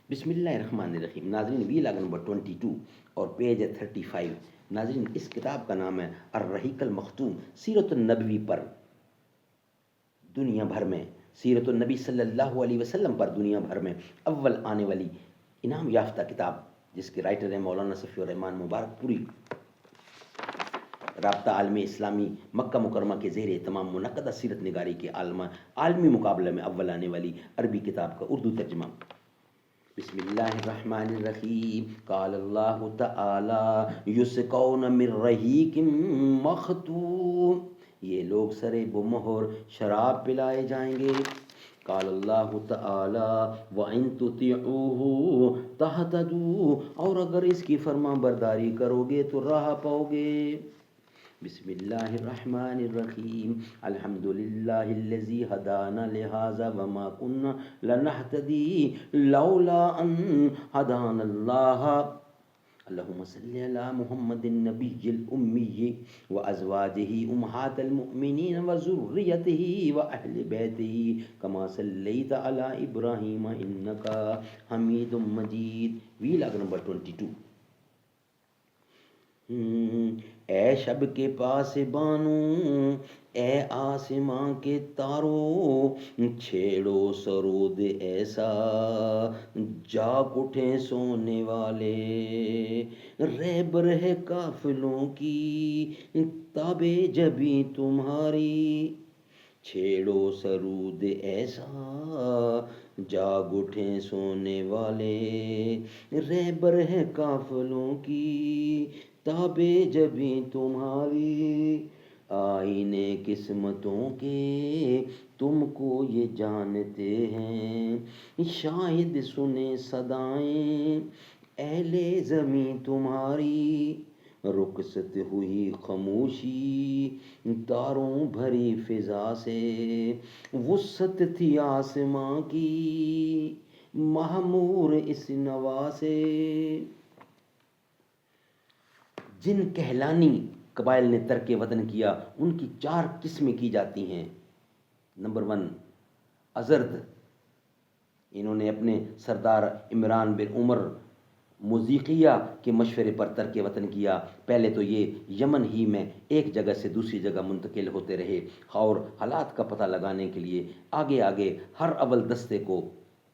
بسم اللہ الرحمن الرحیم. ناظرین وی لاگ نمبر 22 اور پیج ہے 35. ناظرین اس کتاب کا نام ہے الرحیق المختوم، سیرت النبوی پر دنیا بھر میں، سیرت النبی صلی اللہ علیہ وسلم پر دنیا بھر میں اول آنے والی انعام یافتہ کتاب، جس کے رائٹر ہیں مولانا صفی الرحمان مبارک پوری. رابطہ عالم اسلامی مکہ مکرمہ کے زیر اہتمام منعقدہ سیرت نگاری کے عالمی مقابلے میں اول آنے والی عربی کتاب کا اردو ترجمہ. بسم اللہ الرحمن الرحیم. قال اللہ تعالی یسقون من رحیق مختوم، یہ لوگ سرے بمہر شراب پلائے جائیں گے. قال اللہ تعالی وَإِن تُطِيعُوهُ تَهْتَدُوا، اور اگر اس کی فرما برداری کرو گے تو راہ پاؤ گے. بسم اللہ الرحمن الرحیم. الحمد للہ الذی ہدانا لہذا وما كنا لنہتدی لولا ان ہدانا اللہ. اللہم صلی علی محمد النبی الامی وازواجہ امہات المؤمنین وذریتہ واہل بیتہ کما صلیت علی ابراہیم انکا حمید مجید. وی لاگ نمبر 22. اے شب کے پاس بانو، اے آسماں کے تارو، چھیڑو سرود ایسا جاگ اٹھیں سونے والے. رہب رہ قافلوں کی تابے جبیں تمہاری، چھیڑو سرود ایسا جاگ اٹھیں سونے والے. رہبر ہے قافلوں کی تابے جبیں تمہاری، آئینے قسمتوں کے تم کو یہ جانتے ہیں. شاہد سنے صدائیں اہل زمیں تمہاری، رخصت ہوئی خاموشی تاروں بھری فضا سے. وسعت تھی آسماں کی معمور اس نوا سے. جن کہلانی قبائل نے ترک وطن کیا ان کی 4 قسمیں کی جاتی ہیں. نمبر 1 ازرد، انہوں نے اپنے سردار عمران بن عمر مزیقیہ کے مشورے پر ترک وطن کیا. پہلے تو یہ یمن ہی میں ایک جگہ سے دوسری جگہ منتقل ہوتے رہے اور حالات کا پتہ لگانے کے لیے آگے آگے ہر اول دستے کو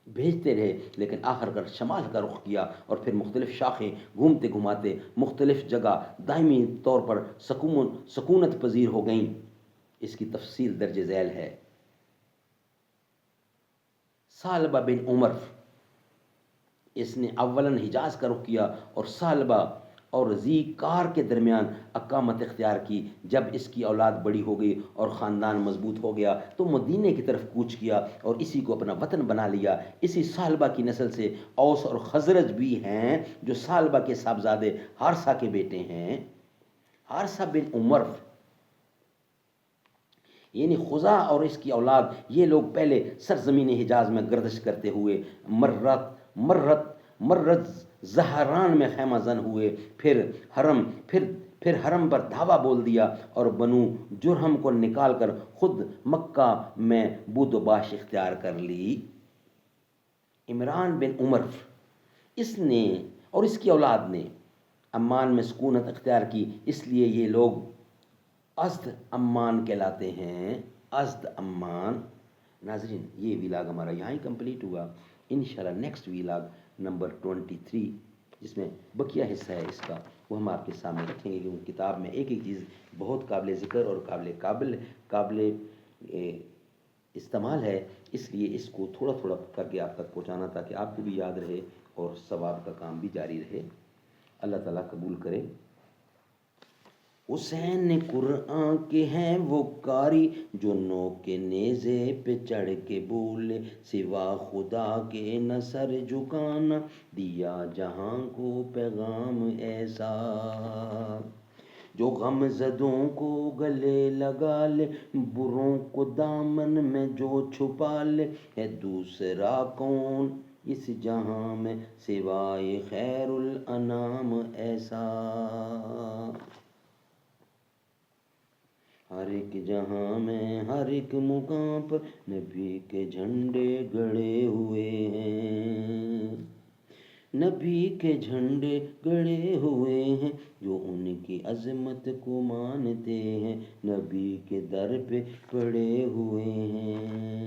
بھیجتے رہے، لیکن آخر کر شمال کا رخ کیا اور پھر مختلف شاخیں گھومتے گھماتے مختلف جگہ دائمی طور پر سکونت پذیر ہو گئیں. اس کی تفصیل درج ذیل ہے. ثعلبہ بن عمر، اس نے اولاً حجاز کا رخ کیا اور ثعلبہ اور ذی کار کے درمیان اقامت اختیار کی. جب اس کی اولاد بڑی ہو گئی اور خاندان مضبوط ہو گیا تو مدینے کی طرف کوچ کیا اور اسی کو اپنا وطن بنا لیا. اسی ثعلبہ کی نسل سے اوس اور خزرج بھی ہیں جو ثعلبہ کے صاحبزادے حارثہ کے بیٹے ہیں. حارثہ بن عمر یعنی خزاع اور اس کی اولاد، یہ لوگ پہلے سرزمین حجاز میں گردش کرتے ہوئے مرت زہران میں خیمہ زن ہوئے، پھر حرم پر دھاوا بول دیا اور بنو جرہم کو نکال کر خود مکہ میں بود و باش اختیار کر لی. عمران بن عمر اس نے اور اس کی اولاد نے عمان میں سکونت اختیار کی، اس لیے یہ لوگ ازد عمان کہلاتے ہیں. ازد عمان. ناظرین یہ ویلاگ ہمارا یہاں ہی کمپلیٹ ہوا. انشاءاللہ نیکسٹ ویلاگ نمبر 23 جس میں بقیہ حصہ ہے اس کا، وہ ہم آپ کے سامنے رکھیں گے، کیونکہ کتاب میں ایک ایک چیز بہت قابل ذکر اور قابل استعمال ہے، اس لیے اس کو تھوڑا تھوڑا کر کے آپ تک پہنچانا تاکہ آپ کو بھی یاد رہے اور ثواب کا کام بھی جاری رہے. اللہ تعالیٰ قبول کرے. حسین قرآن کے ہیں وہ قاری جو نو کے نیزے پہ چڑھ کے بولے، سوا خدا کے نہ سر جھکانا، دیا جہاں کو پیغام ایسا. جو غم زدوں کو گلے لگا لے، بروں کو دامن میں جو چھپا لے، ہے دوسرا کون اس جہاں میں سوائے خیر الانام ایسا. ہر ایک جہاں میں ہر ایک مقام پر نبی کے جھنڈے گڑے ہوئے ہیں. نبی کے جھنڈے گڑے ہوئے ہیں جو ان کی عظمت کو مانتے ہیں، نبی کے در پہ پڑے ہوئے ہیں۔